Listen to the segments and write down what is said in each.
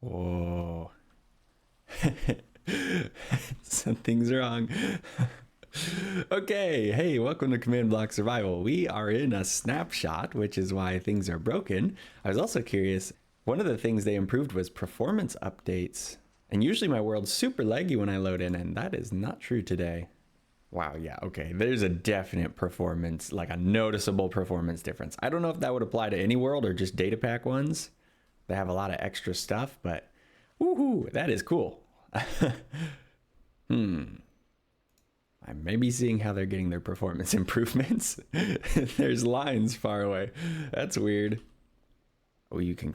Whoa. Something's wrong. Okay, hey, welcome to Command Block Survival. We are in a snapshot, which is why things are broken. I was also curious, one of the things they improved was performance updates. And usually my world's super laggy when I load in, and that is not true today. Wow, yeah, okay. There's a definite performance, like a noticeable performance difference. I don't know if that would apply to any world or just Datapack ones. They have a lot of extra stuff, but woohoo, that is cool. I may be seeing how they're getting their performance improvements. There's lines far away. That's weird. Oh, you can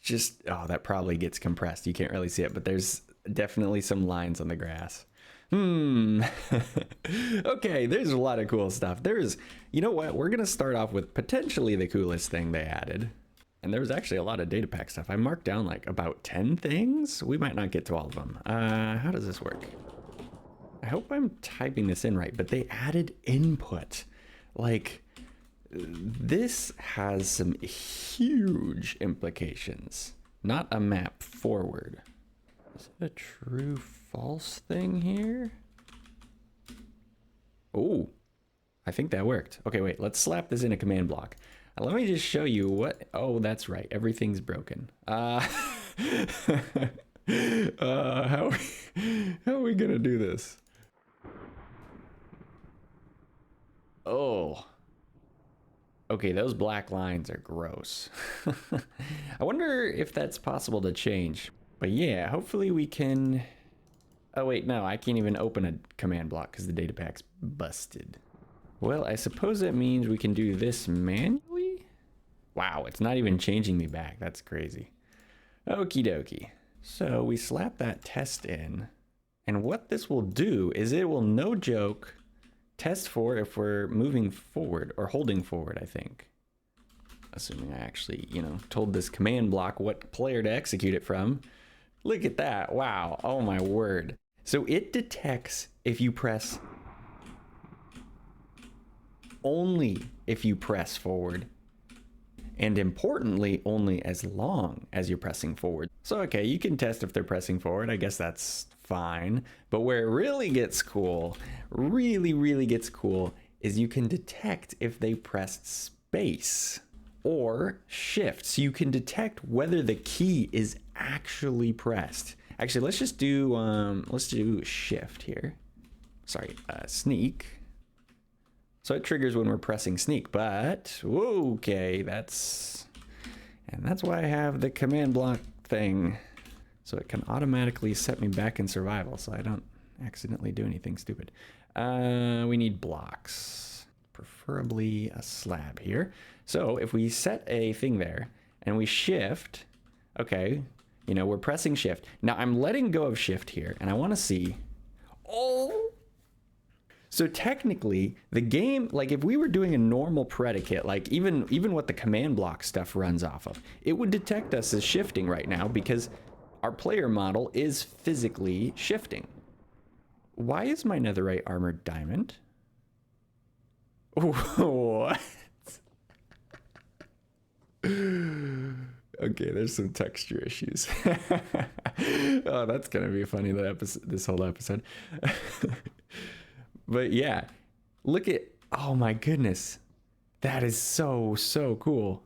just, oh, that probably gets compressed. You can't really see it, but there's definitely some lines on the grass. Okay, there's a lot of cool stuff. There's, you know what? We're going to start off with potentially the coolest thing they added. And there was actually a lot of Datapack stuff. I marked down like about 10 things. We might not get to all of them. How does this work? I hope I'm typing this in right, but they added input. Like, this has some huge implications. Not a map forward. Is it a true false thing here? Oh, I think that worked. Okay, wait, let's slap this in a command block. Let me just show you what, oh, that's right. Everything's broken. How are we gonna do this? Oh, okay, those black lines are gross. I wonder if that's possible to change. But yeah, hopefully we can... Oh wait, no, I can't even open a command block because the datapack's busted. Well, I suppose that means we can do this manually? Wow, it's not even changing me back. That's crazy. Okie dokie. So we slap that test in. And what this will do is it will, no joke, test for if we're moving forward or holding forward, I think. Assuming I actually, you know, told this command block what player to execute it from. Look at that. Wow. Oh my word. So it detects if you press only if you press forward. And importantly, only as long as you're pressing forward. So, okay, you can test if they're pressing forward. I guess that's fine. But where it really gets cool, really gets cool, is you can detect if they pressed space or shift. So you can detect whether the key is actually pressed. Actually, let's just do, let's do shift here. Sorry, sneak. So it triggers when we're pressing sneak, but okay, that's why I have the command block thing. So it can automatically set me back in survival so I don't accidentally do anything stupid. We need blocks, preferably a slab here. So if we set a thing there and we shift, okay, you know, we're pressing shift. Now I'm letting go of shift here and I want to see, oh, so technically, the game, like if we were doing a normal predicate, like even what the command block stuff runs off of, it would detect us as shifting right now because our player model is physically shifting. Why is my netherite armored diamond? What? Okay, there's some texture issues. Oh, that's gonna be funny, this whole episode. But yeah, look at, oh my goodness. That is so cool.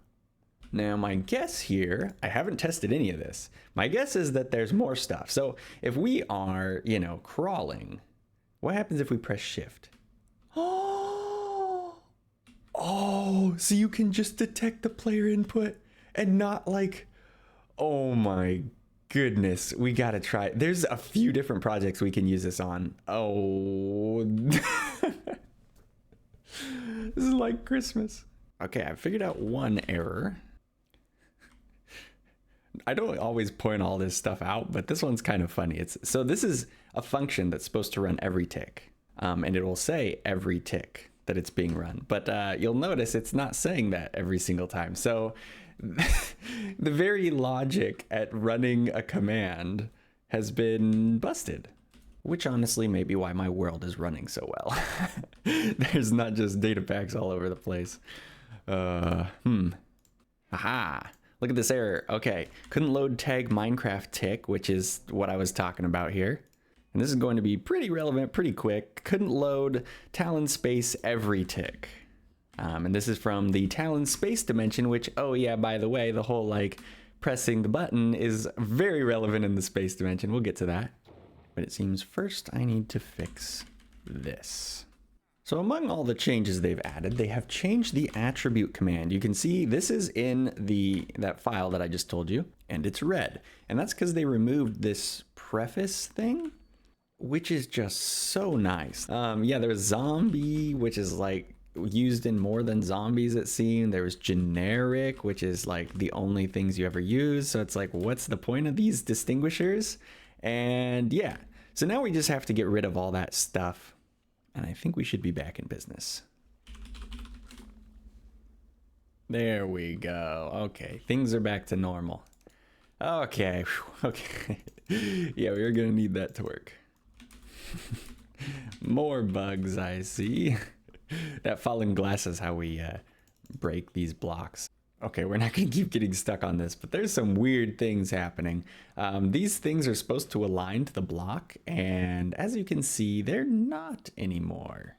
Now my guess here, I haven't tested any of this. My guess is that there's more stuff. So if we are, you know, crawling, what happens if we press shift? Oh, so you can just detect the player input and not like, oh my goodness, we gotta try. There's a few different projects we can use this on. Oh, this is like Christmas. Okay, I figured out one error. I don't always point all this stuff out, but this one's kind of funny. So this is a function that's supposed to run every tick, and it will say every tick that it's being run. But you'll notice it's not saying that every single time. So the very logic at running a command has been busted, which honestly may be why my world is running so well. There's not just data packs all over the place. Aha. Look at this error. Okay, couldn't load tag Minecraft tick, which is what I was talking about here. And this is going to be pretty relevant, pretty quick. Couldn't load Talon space every tick. And this is from the Talon space dimension, which, oh yeah, by the way, the whole like pressing the button is very relevant in the space dimension. We'll get to that. But it seems first I need to fix this. So among all the changes they've added, they have changed the attribute command. You can see this is in that file that I just told you, and it's red. And that's because they removed this preface thing, which is just so nice. Yeah, there's zombie, which is like used in more than zombies it seemed. There was generic, which is like the only things you ever use. So it's like, what's the point of these distinguishers? And yeah, so now we just have to get rid of all that stuff. And I think we should be back in business. There we go. Okay, things are back to normal. Okay, okay. Yeah, we're gonna need that to work. More bugs, I see. That fallen glass is how we break these blocks. Okay, we're not gonna keep getting stuck on this, but there's some weird things happening. These things are supposed to align to the block, and as you can see, they're not anymore.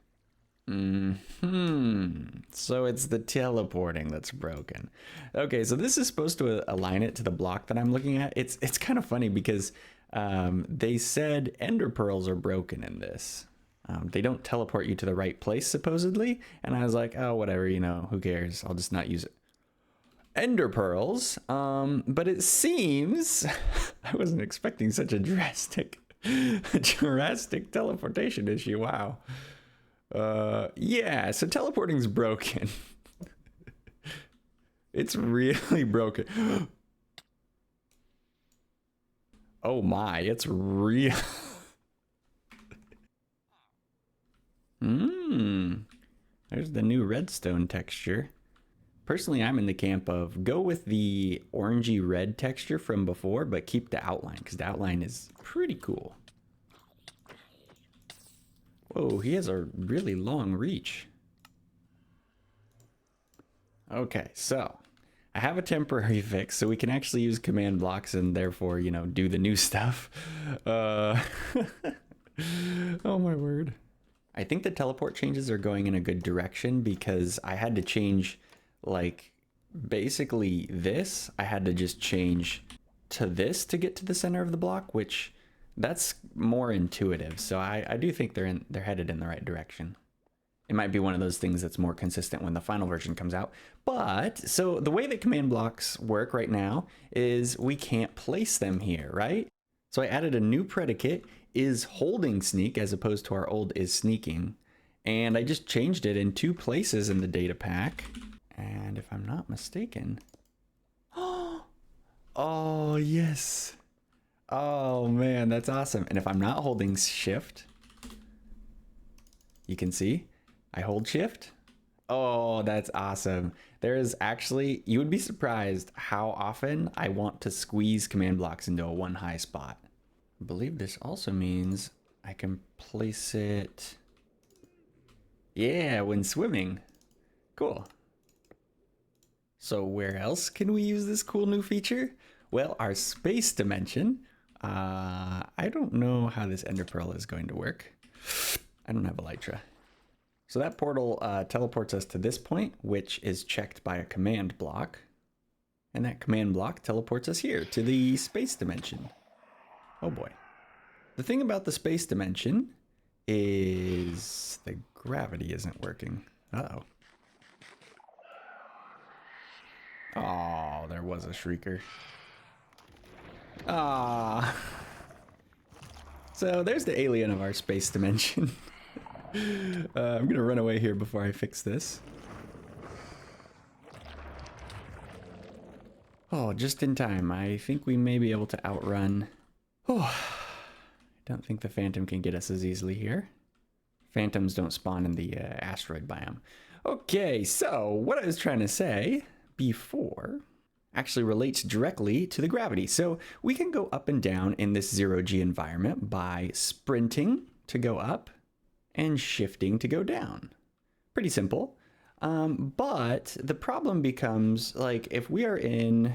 So it's the teleporting that's broken. Okay, so this is supposed to align it to the block that I'm looking at. It's kind of funny because they said ender pearls are broken in this. They don't teleport you to the right place, supposedly. And I was like, oh, whatever, you know, who cares? I'll just not use it. Ender pearls, but it seems I wasn't expecting such a drastic teleportation issue. Wow. Yeah, so teleporting's broken. It's really broken. Oh my, it's real. There's the new redstone texture. Personally, I'm in the camp of go with the orangey red texture from before, but keep the outline, because the outline is pretty cool. Whoa, he has a really long reach. Okay, so I have a temporary fix, so we can actually use command blocks and therefore, you know, do the new stuff. Oh my word. I think the teleport changes are going in a good direction because I had to change, like, basically this. I had to just change to this to get to the center of the block, which that's more intuitive. So I do think they're headed in the right direction. It might be one of those things that's more consistent when the final version comes out. But so the way that command blocks work right now is we can't place them here, right? So I added a new predicate, is holding sneak as opposed to our old is sneaking. And I just changed it in 2 places in the data pack. And if I'm not mistaken, oh yes. Oh man, that's awesome. And if I'm not holding shift, you can see I hold shift. Oh, that's awesome. There is actually, you would be surprised how often I want to squeeze command blocks into a 1 high spot. I believe this also means I can place it, yeah, when swimming. Cool. So where else can we use this cool new feature? Well, our space dimension. I don't know how this ender pearl is going to work. I don't have elytra. So that portal teleports us to this point, which is checked by a command block. And that command block teleports us here to the space dimension. Oh boy. The thing about the space dimension is the gravity isn't working. Uh-oh. Oh, there was a shrieker. Ah. So there's the alien of our space dimension. I'm gonna run away here before I fix this. Oh, just in time. I think we may be able to outrun. Oh, I don't think the phantom can get us as easily here. Phantoms don't spawn in the asteroid biome. Okay, so what I was trying to say before actually relates directly to the gravity. So we can go up and down in this 0G environment by sprinting to go up and shifting to go down. Pretty simple. But the problem becomes, like, if we are in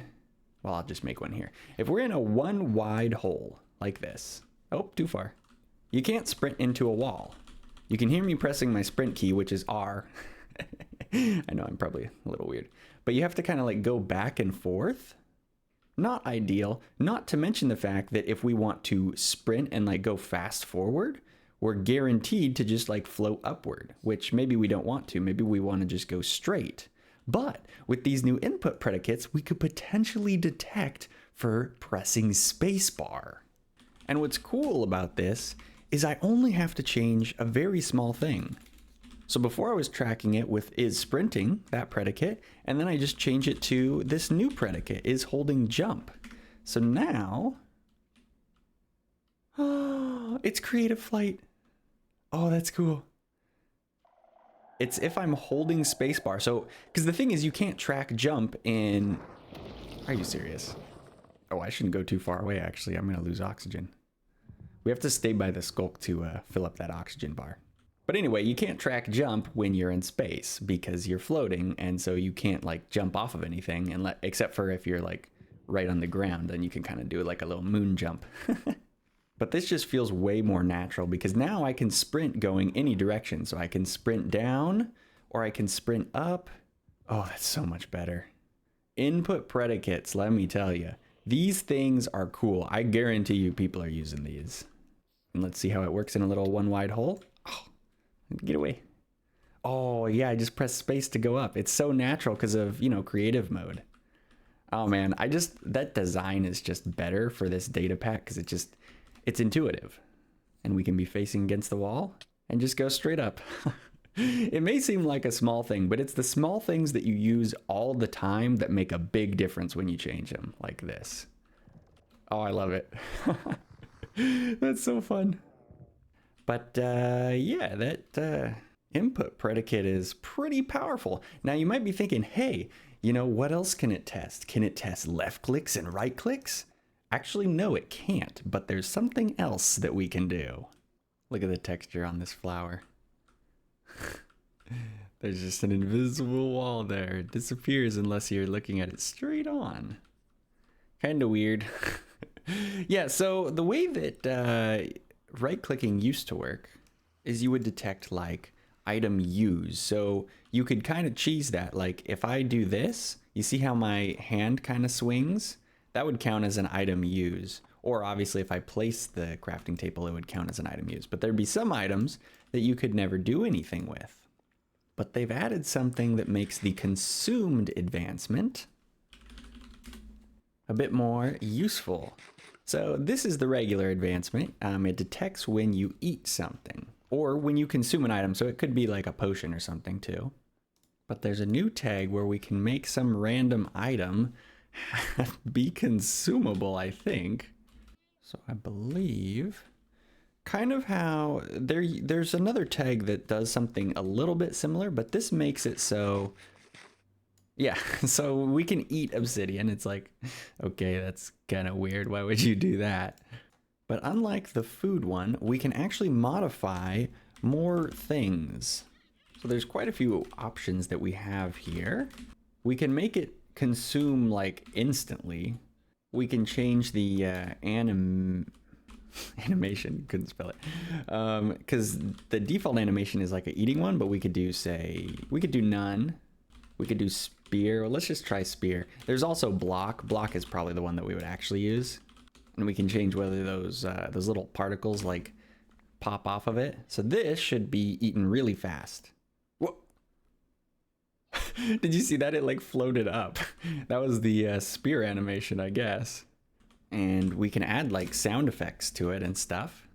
well, I'll just make one here. If we're in a one wide hole like this, oh, too far. You can't sprint into a wall. You can hear me pressing my sprint key, which is R. I know I'm probably a little weird, but you have to kind of like go back and forth. Not ideal, not to mention the fact that if we want to sprint and like go fast forward, we're guaranteed to just like float upward, which maybe we don't want to. Maybe we want to just go straight. But with these new input predicates, we could potentially detect for pressing spacebar. And what's cool about this is I only have to change a very small thing. So before I was tracking it with is sprinting, that predicate, and then I just change it to this new predicate, is holding jump. So now, oh, it's creative flight. Oh, that's cool. It's if I'm holding spacebar. So, because the thing is you can't track jump in, are you serious? Oh, I shouldn't go too far away actually. I'm gonna lose oxygen. We have to stay by the skulk to fill up that oxygen bar. But anyway, you can't track jump when you're in space because you're floating, and so you can't like jump off of anything except for if you're like right on the ground, then you can kind of do like a little moon jump. But this just feels way more natural because now I can sprint going any direction. So I can sprint down or I can sprint up. Oh, that's so much better. Input predicates, let me tell you. These things are cool. I guarantee you people are using these. And let's see how it works in a little one wide hole. Oh, get away. Oh yeah, I just pressed space to go up. It's so natural because of, you know, creative mode. Oh man, that design is just better for this data pack because it's intuitive. And we can be facing against the wall and just go straight up. It may seem like a small thing, but it's the small things that you use all the time that make a big difference when you change them, like this. Oh, I love it. That's so fun. But yeah, that input predicate is pretty powerful. Now you might be thinking, hey, you know, what else can it test? Can it test left clicks and right clicks? Actually, no, it can't, but there's something else that we can do. Look at the texture on this flower. There's just an invisible wall there. It disappears unless you're looking at it straight on. Kind of weird. Yeah, so the way that right-clicking used to work is you would detect like item used. So you could kind of cheese that. Like if I do this, you see how my hand kind of swings? That would count as an item used. Or obviously if I place the crafting table, it would count as an item used. But there'd be some items that you could never do anything with. But they've added something that makes the consumed advancement a bit more useful. So this is the regular advancement. It detects when you eat something or when you consume an item. So it could be like a potion or something too. But there's a new tag where we can make some random item be consumable, I think. So I believe kind of how there's another tag that does something a little bit similar, but this makes it so, yeah, so we can eat obsidian. It's like, okay, that's kind of weird. Why would you do that? But unlike the food one, we can actually modify more things. So there's quite a few options that we have here. We can make it consume like instantly. We can change the animation, couldn't spell it, because the default animation is like an eating one, but we could do none, we could do spear. Well, let's just try spear. There's also block is probably the one that we would actually use, and we can change whether those little particles like pop off of it. So this should be eaten really fast. Whoa. Did you see that? It like floated up. That was the spear animation, I guess. And we can add like sound effects to it and stuff.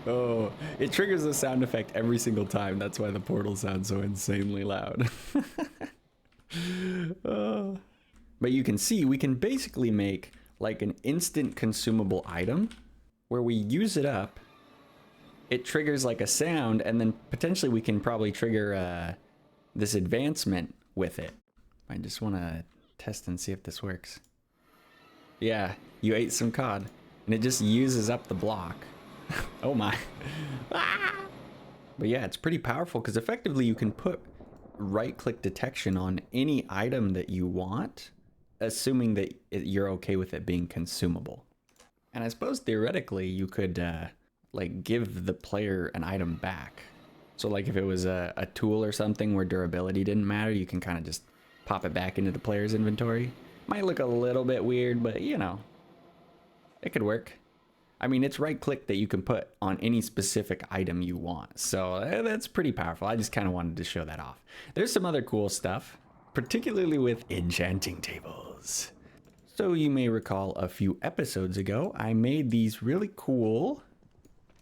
Oh, it triggers a sound effect every single time. That's why the portal sounds so insanely loud. Oh. But you can see we can basically make like an instant consumable item where we use it up. It triggers like a sound, and then potentially we can probably trigger this advancement with it. I just want to test and see if this works. Yeah, you ate some cod, and it just uses up the block. Oh my. Ah! But yeah, it's pretty powerful because effectively you can put right-click detection on any item that you want, assuming that you're okay with it being consumable. And I suppose theoretically you could like give the player an item back. So like if it was a tool or something where durability didn't matter, you can kind of just pop it back into the player's inventory. Might look a little bit weird, but you know, it could work. I mean, it's right click that you can put on any specific item you want. So that's pretty powerful. I just kind of wanted to show that off. There's some other cool stuff, particularly with enchanting tables. So you may recall a few episodes ago, I made these really cool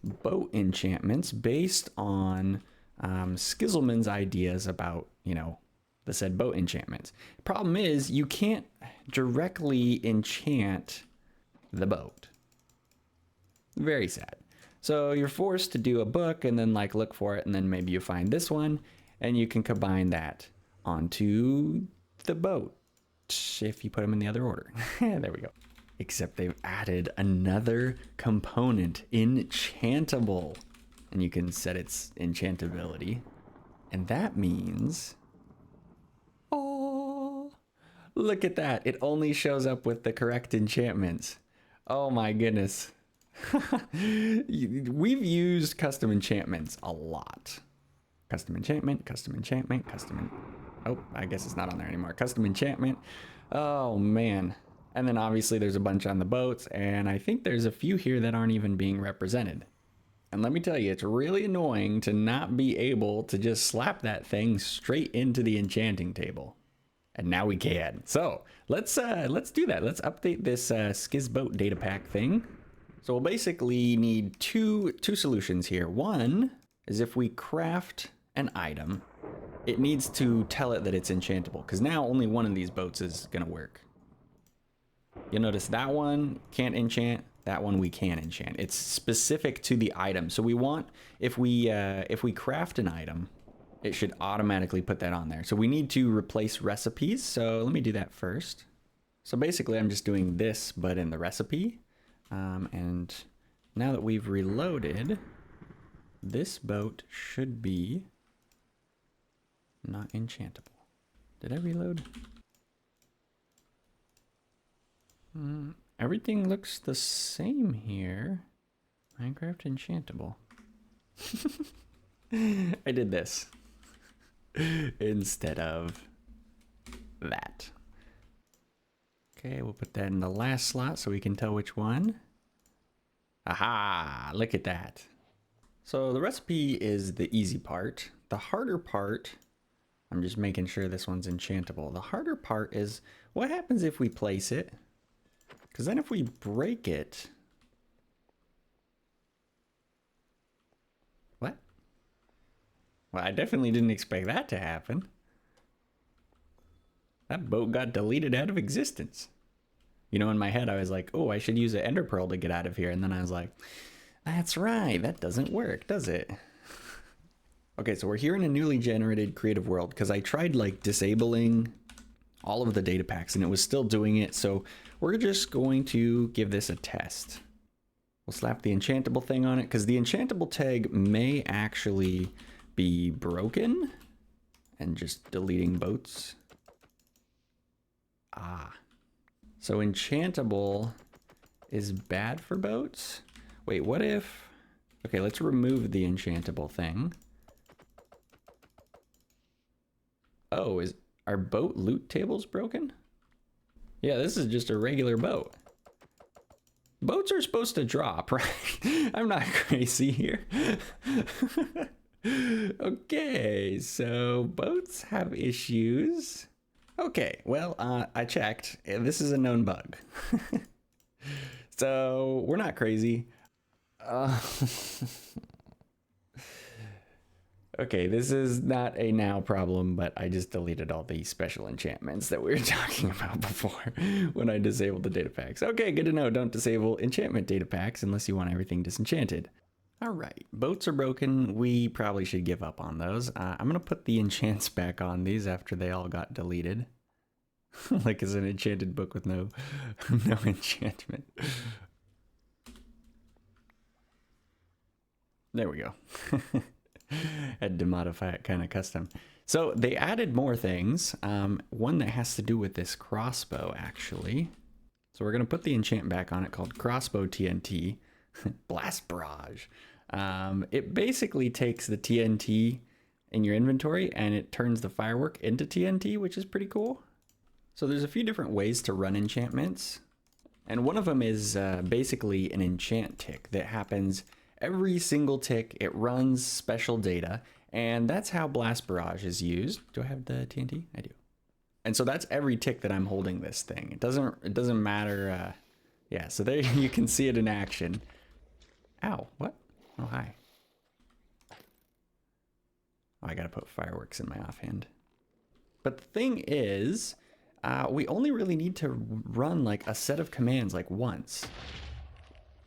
boat enchantments based on Skizzleman's ideas about, you know, the said boat enchantments. Problem is, you can't directly enchant the boat. Very sad. So you're forced to do a book and then like look for it, and then maybe you find this one and you can combine that onto the boat if you put them in the other order. There we go. Except they've added another component, enchantable, and you can set its enchantability. And that means, oh, look at that. It only shows up with the correct enchantments. Oh my goodness. We've used custom enchantments a lot. Custom enchantment, custom enchantment, oh, I guess it's not on there anymore. Custom enchantment. Oh man. And then obviously there's a bunch on the boats, and I think there's a few here that aren't even being represented. And let me tell you, it's really annoying to not be able to just slap that thing straight into the enchanting table. And now we can. So let's do that. Let's update this Skizboat data pack thing. So we'll basically need two solutions here. One is if we craft an item, it needs to tell it that it's enchantable, because now only one of these boats is gonna work. You'll notice that one can't enchant, that one we can enchant. It's specific to the item. So we want, if we craft an item, it should automatically put that on there. So we need to replace recipes. So let me do that first. So basically I'm just doing this, but in the recipe. And now that we've reloaded, this boat should be not enchantable. Did I reload? Everything looks the same here. Minecraft enchantable. I did this instead of that. Okay, we'll put that in the last slot so we can tell which one. Aha, look at that. So the recipe is the easy part. The harder part, I'm just making sure this one's enchantable. The harder part is what happens if we place it? Because then if we break it, what? Well, I definitely didn't expect that to happen. That boat got deleted out of existence. You know, in my head, I was like, oh, I should use an ender pearl to get out of here. And then I was like, that's right. That doesn't work, does it? Okay, so we're here in a newly generated creative world because I tried like disabling all of the data packs and it was still doing it. So we're just going to give this a test. We'll slap the enchantable thing on it because the enchantable tag may actually be broken and just deleting boats. Ah, so enchantable is bad for boats? Wait, what if, okay, let's remove the enchantable thing. Oh, are boat loot tables broken? Yeah, this is just a regular boat. Boats are supposed to drop, right? I'm not crazy here. Okay, so boats have issues. Okay, well, I checked. This is a known bug. So we're not crazy. Okay, this is not a now problem, but I just deleted all the special enchantments that we were talking about before when I disabled the data packs. Okay, good to know. Don't disable enchantment data packs unless you want everything disenchanted. All right, boats are broken. We probably should give up on those. I'm gonna put the enchants back on these after they all got deleted. Like it's an enchanted book with no enchantment. There we go. Had to modify it kind of custom. So they added more things. One that has to do with this crossbow, actually. So we're going to put the enchant back on it called Crossbow TNT. Blast Barrage. It basically takes the TNT in your inventory and it turns the firework into TNT, which is pretty cool. So there's a few different ways to run enchantments. And one of them is basically an enchant tick that happens every single tick. It runs special data, and that's how Blast Barrage is used. Do I have the TNT? I do. And so that's every tick that I'm holding this thing. It doesn't matter. Yeah, so there you can see it in action. Ow, what? Oh, hi. Oh, I gotta put fireworks in my offhand. But the thing is, we only really need to run like a set of commands like once.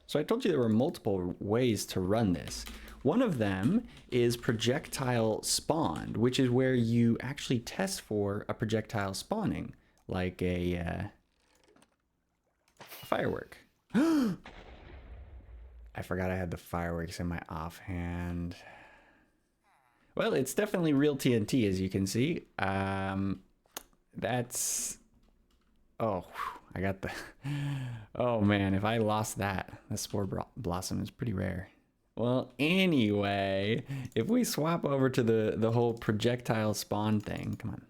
So I told you there were multiple ways to run this. One of them is projectile spawned, which is where you actually test for a projectile spawning, like a firework. I forgot I had the fireworks in my offhand. Well, it's definitely real TNT, as you can see. That's... Oh, I got the... Oh man, if I lost that, the spore blossom is pretty rare. Well, anyway, if we swap over to the whole projectile spawn thing, come on.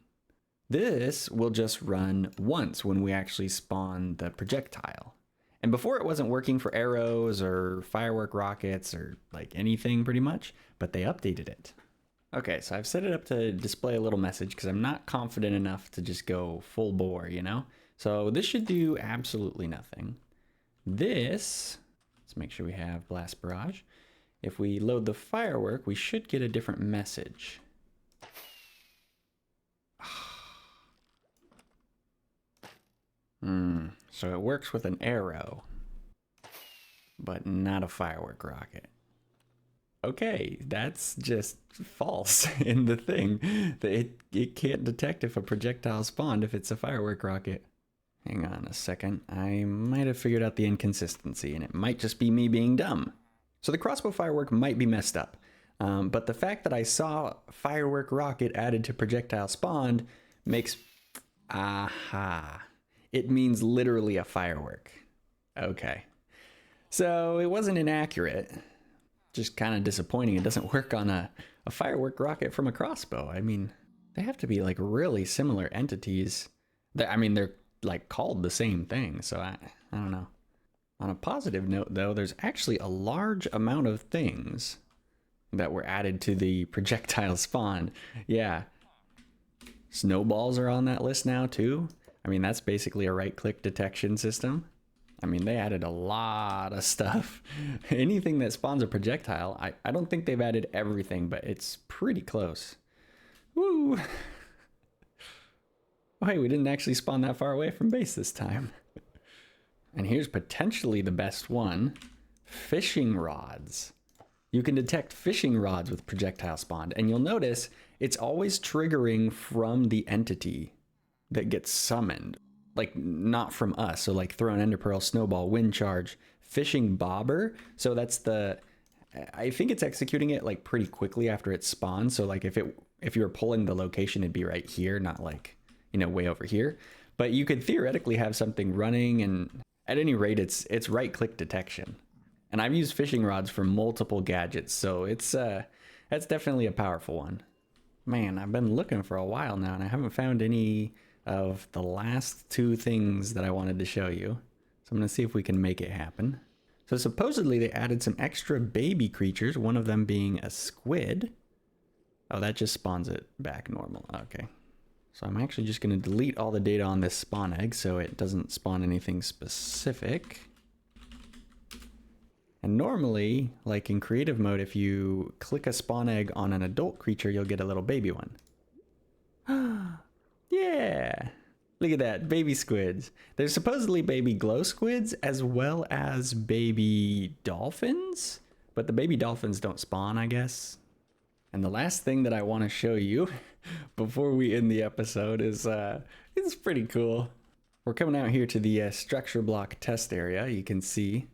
This will just run once when we actually spawn the projectile. And before it wasn't working for arrows or firework rockets or like anything pretty much, but they updated it. Okay, so I've set it up to display a little message because I'm not confident enough to just go full bore, you know? So this should do absolutely nothing. This, let's make sure we have Blast Barrage. If we load the firework, we should get a different message. So it works with an arrow, but not a firework rocket. Okay, that's just false in the thing. It can't detect if a projectile spawned if it's a firework rocket. Hang on a second. I might have figured out the inconsistency, and it might just be me being dumb. So the crossbow firework might be messed up, but the fact that I saw firework rocket added to projectile spawned makes... Aha. It means literally a firework. Okay. So it wasn't inaccurate. Just kind of disappointing. It doesn't work on a firework rocket from a crossbow. I mean, they have to be like really similar entities. I mean, they're like called the same thing. So I don't know. On a positive note, though, there's actually a large amount of things that were added to the projectile spawn. Yeah. Snowballs are on that list now, too. I mean, that's basically a right-click detection system. I mean, they added a lot of stuff. Anything that spawns a projectile, I don't think they've added everything, but it's pretty close. Woo! Oh, hey, we didn't actually spawn that far away from base this time. And here's potentially the best one. Fishing rods. You can detect fishing rods with projectile spawned, and you'll notice it's always triggering from the entity that gets summoned. Like, not from us. So like throw an ender pearl, snowball, wind charge, fishing bobber. So that's the... I think it's executing it like pretty quickly after it spawns. So like if you were pulling the location, it'd be right here, not like, you know, way over here. But you could theoretically have something running, and at any rate, it's right-click detection. And I've used fishing rods for multiple gadgets, so it's that's definitely a powerful one. Man, I've been looking for a while now, and I haven't found any of the last two things that I wanted to show you. So I'm going to see if we can make it happen. So supposedly they added some extra baby creatures, one of them being a squid. Oh, that just spawns it back normal. Okay. So I'm actually just going to delete all the data on this spawn egg so it doesn't spawn anything specific. And normally, like in creative mode, if you click a spawn egg on an adult creature, you'll get a little baby one. Yeah! Look at that, baby squids. There's supposedly baby glow squids as well as baby dolphins, but the baby dolphins don't spawn, I guess. And the last thing that I want to show you before we end the episode is it's pretty cool. We're coming out here to the structure block test area. You can see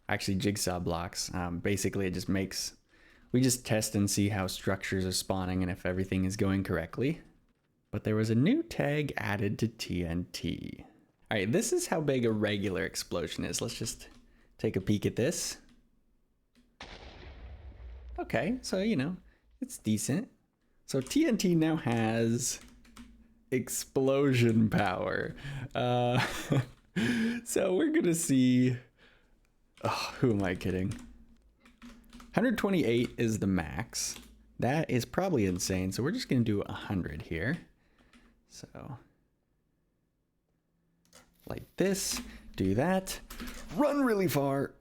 actually jigsaw blocks. Basically it just makes We just test and see how structures are spawning and if everything is going correctly. But there was a new tag added to TNT. All right, this is how big a regular explosion is. Let's just take a peek at this. Okay, so you know, it's decent. So TNT now has explosion power. So we're gonna see, oh, who am I kidding? 128 is the max. That is probably insane. So we're just gonna do 100 here. So like this, do that, run really far.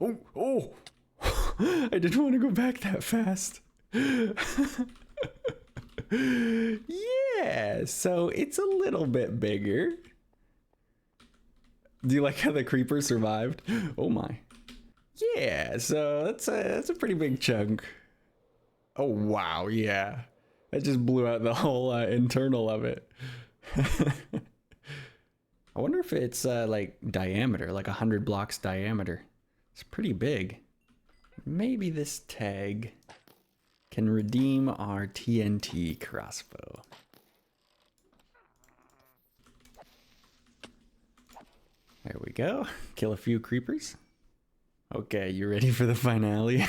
Oh, I didn't want to go back that fast. Yeah, so it's a little bit bigger. Do you like how the creeper survived? Oh my. Yeah, so that's a pretty big chunk. Oh wow, yeah. That just blew out the whole internal of it. I wonder if it's like diameter, like 100 blocks diameter. It's pretty big. Maybe this tag can redeem our TNT crossbow. There we go. Kill a few creepers. Okay, you ready for the finale?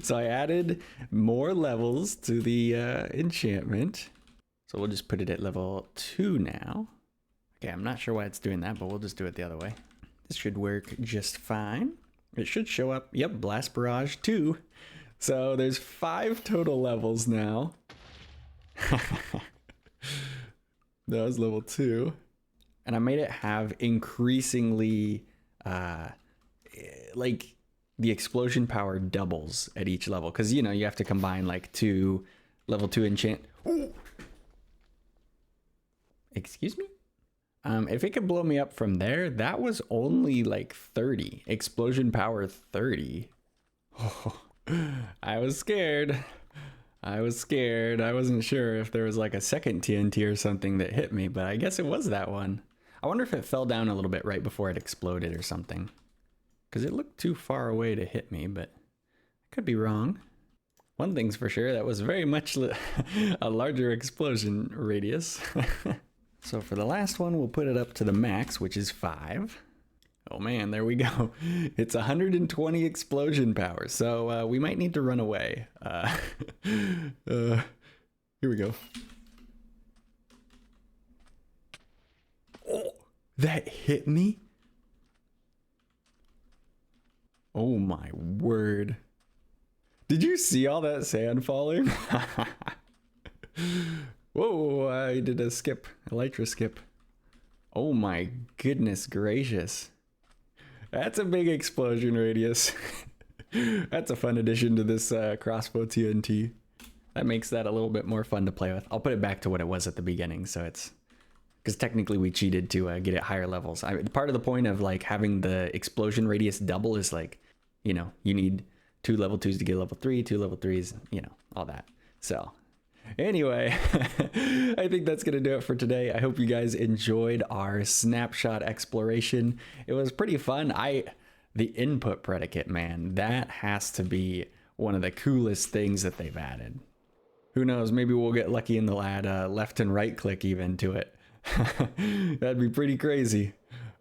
So I added more levels to the enchantment. So we'll just put it at level 2 now. Okay, I'm not sure why it's doing that, but we'll just do it the other way. This should work just fine. It should show up, yep, Blast Barrage 2. So there's 5 total levels now. That was level 2. And I made it have increasingly, like the explosion power doubles at each level. Cause you know, you have to combine like 2 level 2 enchant. Ooh. Excuse me? If it could blow me up from there, that was only like 30. Explosion power 30. Oh, I was scared. I was scared. I wasn't sure if there was like a second TNT or something that hit me, but I guess it was that one. I wonder if it fell down a little bit right before it exploded or something. Because it looked too far away to hit me, but I could be wrong. One thing's for sure, that was very much a larger explosion radius. So for the last one, we'll put it up to the max, which is 5. Oh man, there we go. It's 120 explosion power, so we might need to run away. Here we go. Oh, that hit me? Oh my word. Did you see all that sand falling? Whoa, I did a skip, elytra skip. Oh my goodness gracious. That's a big explosion radius. That's a fun addition to this crossbow TNT. That makes that a little bit more fun to play with. I'll put it back to what it was at the beginning, so it's... Because technically we cheated to get it higher levels. Part of the point of like having the explosion radius double is like, you know, you need 2 level 2s to get level 3, 2 level 3s, you know, all that. So... Anyway, I think that's going to do it for today. I hope you guys enjoyed our snapshot exploration. It was pretty fun. The input predicate, man, that has to be one of the coolest things that they've added. Who knows, maybe we'll get lucky and they'll add a left and right click even to it. That'd be pretty crazy.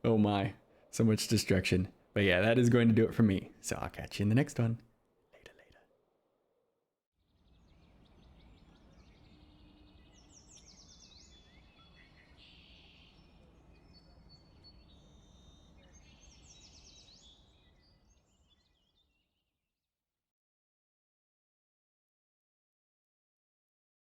Oh my, so much destruction. But yeah, that is going to do it for me. So I'll catch you in the next one.